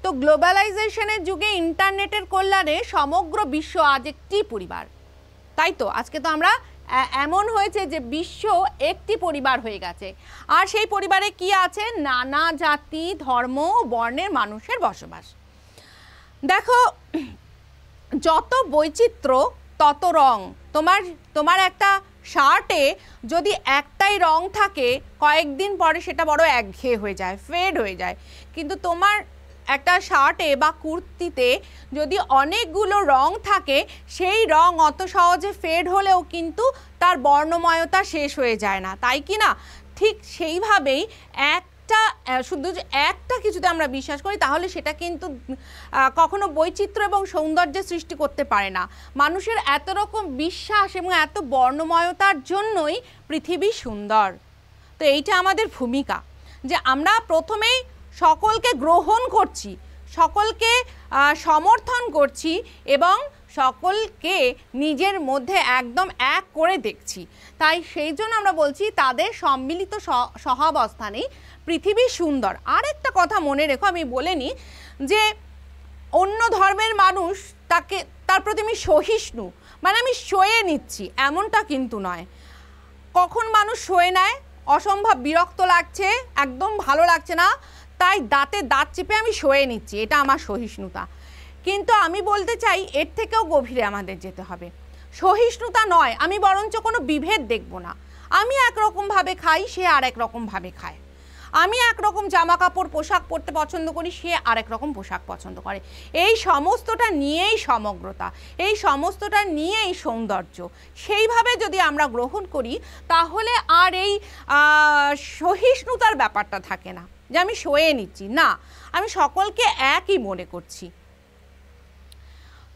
তো গ্লোবালাইজেশনের যুগে ইন্টারনেটের কল্যাণে সমগ্র বিশ্ব আজ একটি পরিবার, তাই তো? আজকে তো আমরা এমন হয়েছে যে বিশ্ব একটি পরিবার হয়ে গেছে, আর সেই পরিবারে কি আছে? নানা জাতি, ধর্ম, বর্ণের মানুষের বসবাস। দেখো, যত বৈচিত্র্য তত রং। তোমার একটা শার্টে যদি একটাই রং থাকে, কয়েকদিন পরে সেটা বড় একঘেয়ে হয়ে যায়, ফেড হয়ে যায়। কিন্তু তোমার একটা শার্টে বা কুর্তিতে যদি অনেকগুলো রং থাকে, সেই রং অত সহজে ফেড হলেও কিন্তু তার বর্ণময়তা শেষ হয়ে যায় না, তাই কি না? ঠিক সেইভাবেই শুধু একটা কিছুতে আমরা বিশ্বাস করি, তাহলে সেটা কিন্তু কখনো বৈচিত্র্য এবং সৌন্দর্যের সৃষ্টি করতে পারে না। মানুষের এত রকম বিশ্বাস এবং এত বর্ণময়তার জন্যই পৃথিবী সুন্দর। তো এইটা আমাদের ভূমিকা, যে আমরা প্রথমেই সকলকে গ্রহণ করছি, সকলকে সমর্থন করছি এবং সকলকে নিজের মধ্যে একদম এক করে দেখছি। তাই সেই জন্য আমরা বলছি তাদের সম্মিলিত সহাবস্থানেই পৃথিবী সুন্দর। আর একটা কথা মনে রেখো, আমি বলে নিই যে অন্য ধর্মের মানুষ তার প্রতি আমি সহিষ্ণু, মানে আমি সয়ে নিচ্ছি, এমনটা কিন্তু নয়। কখন মানুষ সয়ে নেয়? অসম্ভব বিরক্ত লাগছে, একদম ভালো লাগছে না, তাই দাঁতে দাঁত চেপে আমি সয়ে নিচ্ছি, এটা আমার সহিষ্ণুতা। কিন্তু আমি বলতে চাই এর থেকেও গভীরে আমাদের যেতে হবে। সহিষ্ণুতা নয়, আমি বরঞ্চ কোনো বিভেদ দেখব না। আমি একরকমভাবে খাই, সে আর এক রকমভাবে খায়। আমি একরকম জামা কাপড় পোশাক পরতে পছন্দ করি, সে আরেক রকম পোশাক পছন্দ করে। এই সমস্তটা নিয়েই সমগ্রতা, এই সমস্তটা নিয়েই সৌন্দর্য। সেইভাবে যদি আমরা গ্রহণ করি, তাহলে আর এই সহিষ্ণুতার ব্যাপারটা থাকে না, যে আমি সয়ে নিচ্ছি, না, আমি সকলকে একই মনে করছি।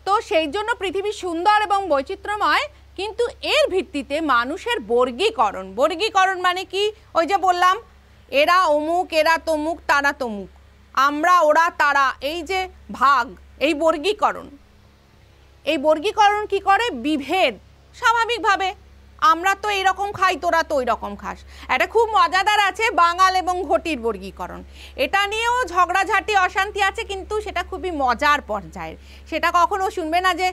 তো সেই জন্য পৃথিবী সুন্দর এবং বৈচিত্র্যময়, কিন্তু এর ভিত্তিতে মানুষের বর্গীকরণ মানে কি? ওই যে বললাম, এরা অমুক, এরা তমুক, তারা তমুক, আমরা, ওরা, তারা, এই যে ভাগ, এই বর্গীকরণ কি করে? বিভেদ। স্বাভাবিকভাবে আমরা তো এইরকম খাই, তোরা তো ওই রকম খাস। এটা খুব মজাদার আছে, বাঙাল এবং ঘটির বর্গীকরণ। এটা নিয়েও ঝগড়াঝাটি, অশান্তি আছে, কিন্তু সেটা খুবই মজার পর্যায়ের। সেটা কখনো শুনবে না যে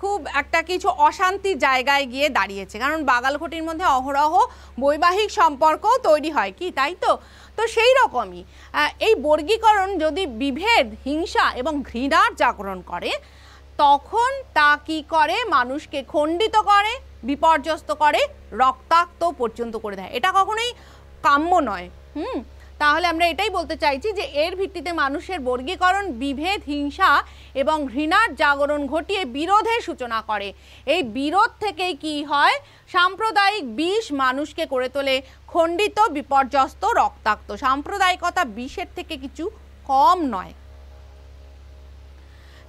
খুব একটা কিছু অশান্তির জায়গায় গিয়ে দাঁড়িয়েছে, কারণ বাঙাল ঘটির মধ্যে অহরহ বৈবাহিক সম্পর্কও তৈরি হয়, কি তাই তো? তো সেই রকমই এই বর্গীকরণ যদি বিভেদ, হিংসা এবং ঘৃণার জাগরণ করে, তখন তা কি করে? মানুষকে খণ্ডিত করে, বিপর্যস্ত করে, রক্তাক্ত পর্যন্ত করে দেয়। এটা কখনোই কাম্য নয়। তাহলে আমরা এটাই বলতে চাইছি যে এর ভিত্তিতে মানুষের বর্গীকরণ বিভেদ, হিংসা এবং ঘৃণার জাগরণ ঘটিয়ে বিরোধের সূচনা করে। এই বিরোধ থেকেই কি হয়? সাম্প্রদায়িক বিষ মানুষকে করে তোলে খণ্ডিত, বিপর্যস্ত, রক্তাক্ত। সাম্প্রদায়িকতা বিষের থেকে কিছু কম নয়।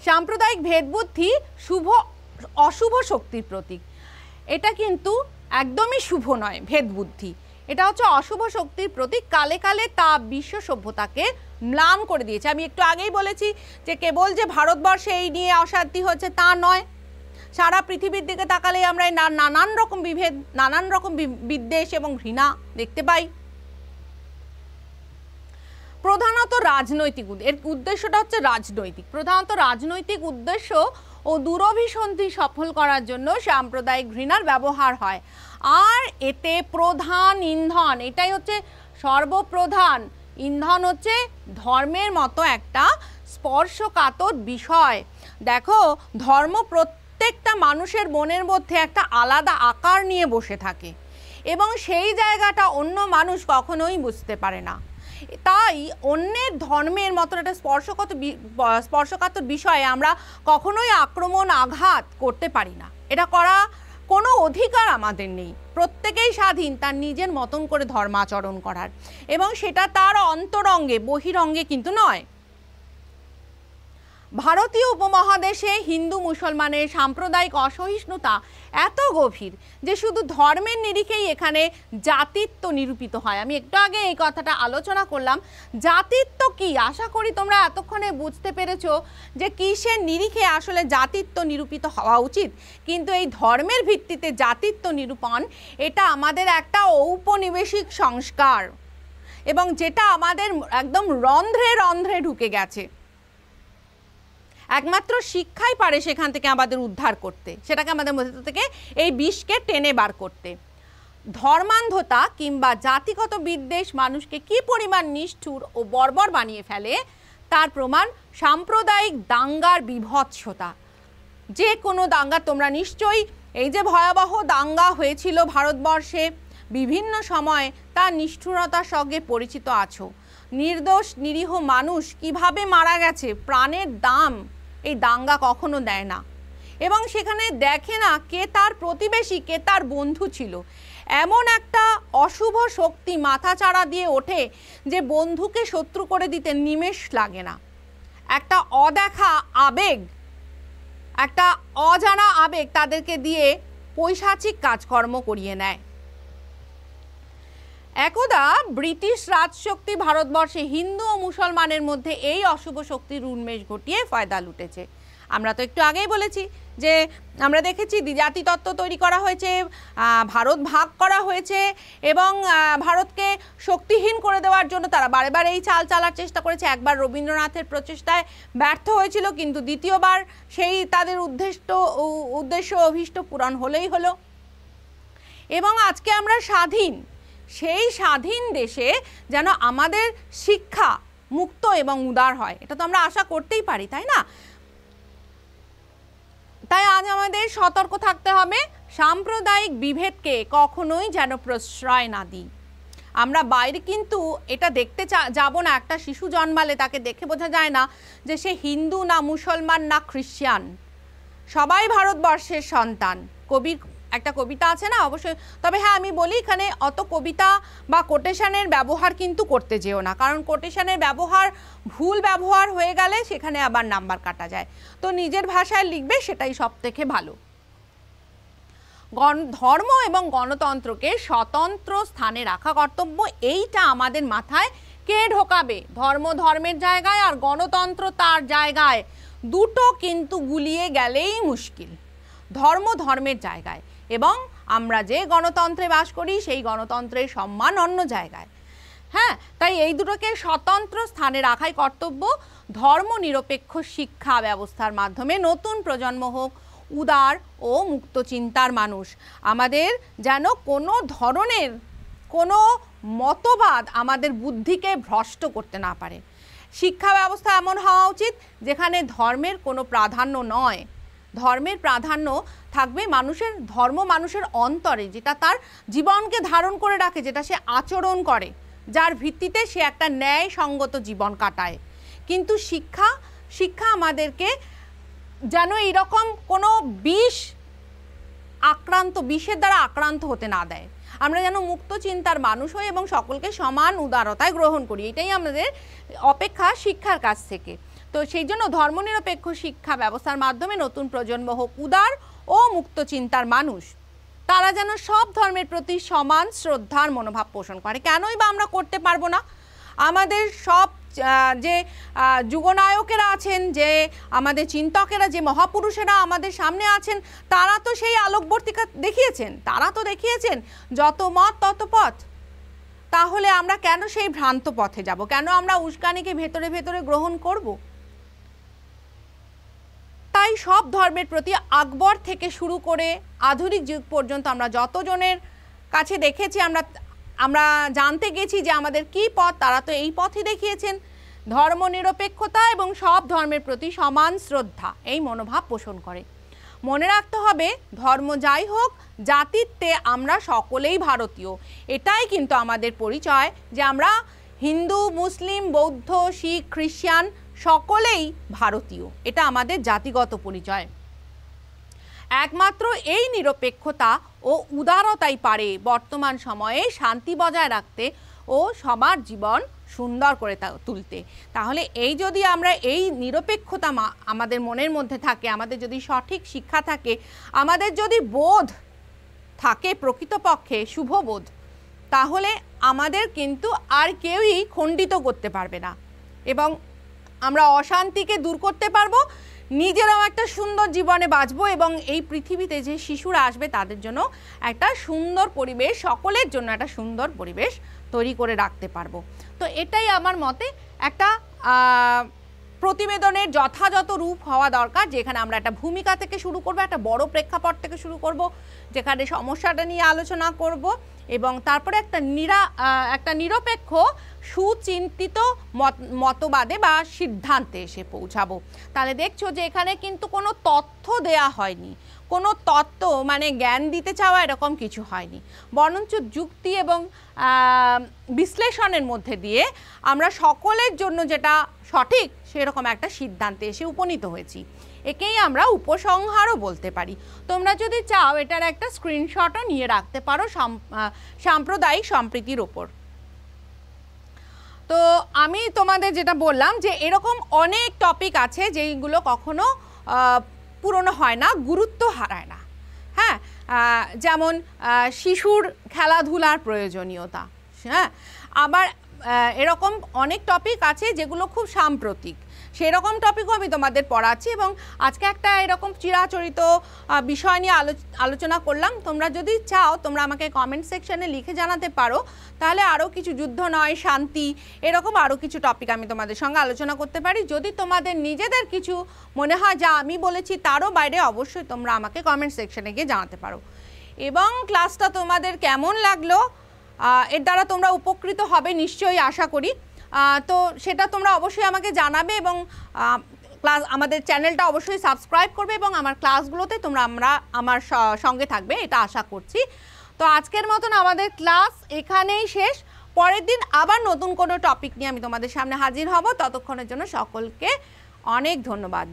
সাম্প্রদায়িক ভেদবুদ্ধি অশুভ শক্তির প্রতীক। এটা কিন্তু একদমই শুভ নয় ভেদবুদ্ধি। এটা হচ্ছে অশুভ শক্তির প্রতীক। কালে কালে তা বিশ্ব সভ্যতাকে ম্লান করে দিয়েছে। আমি একটু আগেই বলেছি যে কেবল যে ভারতবর্ষে এই নিয়ে অশান্তি হচ্ছে তা নয়, সারা পৃথিবীর দিকে তাকালেই আমরা নানান রকম বিভেদ, নানান রকম বিদ্বেষ এবং ঘৃণা দেখতে পাই। প্রধানত রাজনৈতিক এর উদ্দেশ্যটা হচ্ছে রাজনৈতিক, প্রধানত রাজনৈতিক উদ্দেশ্য ও দূরভিসন্ধি সফল করার জন্য সাম্প্রদায়িক ঘৃণার ব্যবহার হয়। আর এতে প্রধান ইন্ধন, এটাই হচ্ছে সর্বপ্রধান ইন্ধন, হচ্ছে ধর্মের মতো একটা স্পর্শকাতর বিষয়। দেখো, ধর্ম প্রত্যেকটা মানুষের মনের মধ্যে একটা আলাদা আকার নিয়ে বসে থাকে এবং সেই জায়গাটা অন্য মানুষ কখনোই বুঝতে পারে না। তাই অন্যের ধর্মের মতো একটা স্পর্শকাতর বিষয়ে আমরা কখনোই আক্রমণ আঘাত করতে পারি না। এটা করা কোনো অধিকার আমাদের নেই। প্রত্যেকেই স্বাধীন তার নিজের মতন করে ধর্মাচরণ করার, এবং সেটা তার অন্তরঙ্গে, বহিরঙ্গে কিন্তু নয়। ভারতীয় উপমহাদেশে হিন্দু মুসলমানের সাম্প্রদায়িক অসহিষ্ণুতা এত গভীর যে শুধু ধর্মের নিরিখেই এখানে জাতিত্ব নিরূপিত হয়। আমি একটু আগে এই কথাটা আলোচনা করলাম। জাতিত্ব কি, আশা করি তোমরা এতক্ষণে বুঝতে পেরেছো যে কিসের নিরিখে আসলে জাতিত্ব নিরূপিত হওয়া উচিত। কিন্তু এই ধর্মের ভিত্তিতে জাতিত্ব নিরূপণ, এটা আমাদের একটা ঔপনিবেশিক সংস্কার, এবং যেটা আমাদের একদম রন্ধ্রে রন্ধ্রে ঢুকে গেছে। একমাত্র শিক্ষাই পারে সেখান থেকে আমাদের উদ্ধার করতে, সেটাকে আমাদের মধ্যে থেকে এই বিষকে টেনে বার করতে। ধর্মান্ধতা কিংবা জাতিগত বিদ্বেষ মানুষকে কি পরিমাণ নিষ্ঠুর ও বর্বর বানিয়ে ফেলে তার প্রমাণ সাম্প্রদায়িক দাঙ্গার বিভৎসতা। যে কোনো দাঙ্গা, তোমরা নিশ্চয়ই এই যে ভয়াবহ দাঙ্গা হয়েছিল ভারতবর্ষে বিভিন্ন সময়, তার নিষ্ঠুরতার সঙ্গে পরিচিত আছো। নির্দোষ নিরীহ মানুষ কিভাবে মারা গেছে, প্রাণের দাম এই দাঙ্গা কখনো দেয় না, এবং সেখানে দেখে না কে তার প্রতিবেশী, কে তার বন্ধু ছিল। এমন একটা অশুভ শক্তি মাথাচাড়া দিয়ে ওঠে যে বন্ধুকে শত্রু করে দিতে নিমেষ লাগে না। একটা অদেখা আবেগ, একটা অজানা আবেগ তাদেরকে দিয়ে পৈশাচিক কাজকর্ম করিয়ে নেয়। একদা ব্রিটিশ রাজশক্তি ভারতবর্ষে হিন্দু ও মুসলমানের মধ্যে এই অশুভ শক্তির উন্মেষ ঘটিয়ে ফয়দা লুটেছে। আমরা তো একটু আগেই বলেছি যে আমরা দেখেছি দ্বিজাতিতত্ত্ব তৈরি করা হয়েছে, ভারত ভাগ করা হয়েছে, এবং ভারতকে শক্তিহীন করে দেওয়ার জন্য তারা বারে বারে এই চাল চালার চেষ্টা করেছে। একবার রবীন্দ্রনাথের প্রচেষ্টায় ব্যর্থ হয়েছিল, কিন্তু দ্বিতীয়বার সেই তাদের উদ্দেশ্য অভীষ্ট পূরণ হলেই হলো। এবং আজকে আমরা স্বাধীন, সেই স্বাধীন দেশে যেন আমাদের শিক্ষা মুক্ত এবং উদার হয়, এটা তো আমরা আশা করতেই পারি, তাই না? তাই আজ আমাদের সতর্ক থাকতে হবে, সাম্প্রদায়িক বিভেদকে কখনোই যেন প্রশ্রয় না দিই। আমরা বাইরে কিন্তু এটা দেখতে যাব না, একটা শিশু জন্মালে তাকে দেখে বোঝা যায় না যে সে হিন্দু না মুসলমান না খ্রিস্টান, সবাই ভারতবর্ষের সন্তান। কবির একটা কবিতা আছে না, অবশ্যই। তবে হ্যাঁ, আমি বলি এখানে অত কবিতা বা কোটেশনের ব্যবহার কিন্তু করতে যেও না, কারণ কোটেশনের ব্যবহার ভুল ব্যবহার হয়ে গেলে সেখানে আবার নাম্বার কাটা যায়। তো নিজের ভাষায় লিখবে, সেটাই সব থেকে ভালো। ধর্ম এবং গণতন্ত্রকে স্বতন্ত্র স্থানে রাখা কর্তব্য, এইটা আমাদের মাথায় কে ঢোকাবে? ধর্ম ধর্মের জায়গায় আর গণতন্ত্র তার জায়গায়, দুটো কিন্তু গুলিয়ে গেলেই মুশকিল। ধর্ম ধর্মের জায়গায়, এবং আমরা যে গণতন্ত্রে বাস করি সেই গণতন্ত্রের সম্মান অন্য জায়গায়। হ্যাঁ, তাই এই দুটোকে স্বতন্ত্র স্থানে রাখাই কর্তব্য। ধর্ম নিরপেক্ষ শিক্ষা ব্যবস্থার মাধ্যমে নতুন প্রজন্ম হোক উদার ও মুক্ত চিন্তার মানুষ। আমাদের যেন কোনো ধরনের কোনো মতবাদ আমাদের বুদ্ধিকে ভ্রষ্ট করতে না পারে। শিক্ষা ব্যবস্থা এমন হওয়া উচিত যেখানে ধর্মের কোনো প্রাধান্য নয়, ধর্মের প্রাধান্য থাকবে মানুষের, ধর্ম মানুষের অন্তরে, যেটা তার জীবনকে ধারণ করে রাখে, যেটা সে আচরণ করে, যার ভিত্তিতে সে একটা ন্যায়সঙ্গত জীবন কাটায়। কিন্তু শিক্ষা আমাদেরকে যেন এইরকম কোনো বিষের দ্বারা আক্রান্ত হতে না দেয়। আমরা যেন মুক্ত চিন্তার মানুষ হই এবং সকলকে সমান উদারতায় গ্রহণ করি, এটাই আমাদের অপেক্ষা শিক্ষার কাছ থেকে। তো সেই জন্য ধর্মনিরপেক্ষ শিক্ষা ব্যবস্থার মাধ্যমে নতুন প্রজন্ম হোক উদার ও মুক্ত চিন্তার মানুষ। তারা যেন সব ধর্মের প্রতি সমান শ্রদ্ধার মনোভাব পোষণ করে। কেনই বা আমরা করতে পারবো না? আমাদের সব যে যুগনায়কেরা আছেন, যে আমাদের চিন্তকেরা, যে মহাপুরুষেরা আমাদের সামনে আছেন, তারা তো সেই আলোকবর্তিকা দেখিয়েছেন, তারা তো দেখিয়েছেন যত মত তত পথ। তাহলে আমরা কেন সেই ভ্রান্ত পথে যাব? কেন আমরা উস্কানিকে ভেতরে ভেতরে গ্রহণ করব? তাই সব ধর্মের প্রতি আকবর থেকে শুরু করে আধুনিক যুগ পর্যন্ত আমরা যতজনের কাছে দেখেছি, আমরা জানতে গেছি যে আমাদের কি পথ, তারা তো এই পথই দেখিয়েছেন। ধর্মনিরপেক্ষতা এবং সব ধর্মের প্রতি সমান শ্রদ্ধা, এই মনোভাব পোষণ করে। মনে রাখতে হবে, ধর্ম যাই হোক, জাতিত্বে আমরা সকলেই ভারতীয়। এটাই কিন্তু আমাদের পরিচয় যে আমরা হিন্দু, মুসলিম, বৌদ্ধ, শিখ, খ্রিস্টান সকলেই ভারতীয়। এটা আমাদের জাতিগত পরিচয়। একমাত্র এই নিরপেক্ষতা ও উদারতাই পারে বর্তমান সময়ে শান্তি বজায় রাখতে ও সবার জীবন সুন্দর করে তুলতে। তাহলে যদি আমরা এই নিরপেক্ষতা আমাদের মনের মধ্যে থাকে, আমাদের যদি সঠিক শিক্ষা থাকে, আমাদের যদি বোধ থাকে প্রকৃতপক্ষে শুভবোধ, তাহলে আমাদের কিন্তু আর কেউই খণ্ডিত করতে পারবে না এবং আমরা অশান্তিকে দূর করতে পারবো, নিজেরাও একটা সুন্দর জীবনে বাঁচবো এবং এই পৃথিবীতে যে শিশুরা আসবে তাদের জন্য একটা সুন্দর পরিবেশ, সকলের জন্য একটা সুন্দর পরিবেশ তৈরি করে রাখতে পারবো। তো এটাই আমার মতে একটা প্রতিবেদনের যথাযথ রূপ হওয়া দরকার, যেখানে আমরা একটা ভূমিকা থেকে শুরু করব, একটা বড় প্রেক্ষাপট থেকে শুরু করব, যেখানে সমস্যাটা নিয়ে আলোচনা করব এবং তারপরে একটা নিরপেক্ষ সুচিন্তিত মতবাদে বা সিদ্ধান্তে এসে পৌঁছাবো। তাহলে দেখছো যে এখানে কিন্তু কোনো তথ্য দেয়া হয়নি, কোনো তত্ত্ব মানে জ্ঞান দিতে চাওয়া এরকম কিছু হয়নি, বরঞ্চ যুক্তি এবং বিশ্লেষণের মধ্যে দিয়ে আমরা সকলের জন্য যেটা সঠিক সেরকম একটা সিদ্ধান্তে এসে উপনীত হয়েছি। একেই আমরা উপসংহারও বলতে পারি। তোমরা যদি চাও এটার একটা স্ক্রিনশটও নিয়ে রাখতে পারো সাম্প্রদায়িক সম্প্রীতির ওপর। তো আমি তোমাদের যেটা বললাম যে এরকম অনেক টপিক আছে যেইগুলো কখনো পুরনো হয় না, গুরুত্ব হারায় না। হ্যাঁ, যেমন শিশুর খেলাধুলার প্রয়োজনীয়তা। হ্যাঁ, আবার এরকম অনেক টপিক আছে যেগুলো খুব সাম্প্রতিক, সেরকম টপিকও আমি তোমাদের পড়াচ্ছি এবং আজকে একটা এরকম চিরাচরিত বিষয় নিয়ে আলোচনা করলাম। তোমরা যদি চাও তোমরা আমাকে কমেন্ট সেকশনে লিখে জানাতে পারো, তাহলে আরও কিছু যুদ্ধ নয় শান্তি এরকম আরও কিছু টপিক আমি তোমাদের সঙ্গে আলোচনা করতে পারি। যদি তোমাদের নিজেদের কিছু মনে হয় যা আমি বলেছি তারও বাইরে, অবশ্যই তোমরা আমাকে কমেন্ট সেকশনে গিয়ে জানাতে পারো। এবং ক্লাসটা তোমাদের কেমন লাগলো, এর দ্বারা তোমরা উপকৃত হবে নিশ্চয়ই আশা করি। তো সেটা তোমরা অবশ্যই আমাকে জানাবে এবং আমাদের চ্যানেলটা অবশ্যই সাবস্ক্রাইব করবে এবং আমার ক্লাসগুলোতে আমার সঙ্গে থাকবে, এটা আশা করছি। তো আজকের মতন আমাদের ক্লাস এখানেই শেষ। পরের দিন আবার নতুন কোনো টপিক নিয়ে আমি তোমাদের সামনে হাজির হব। ততক্ষণের জন্য সকলকে অনেক ধন্যবাদ।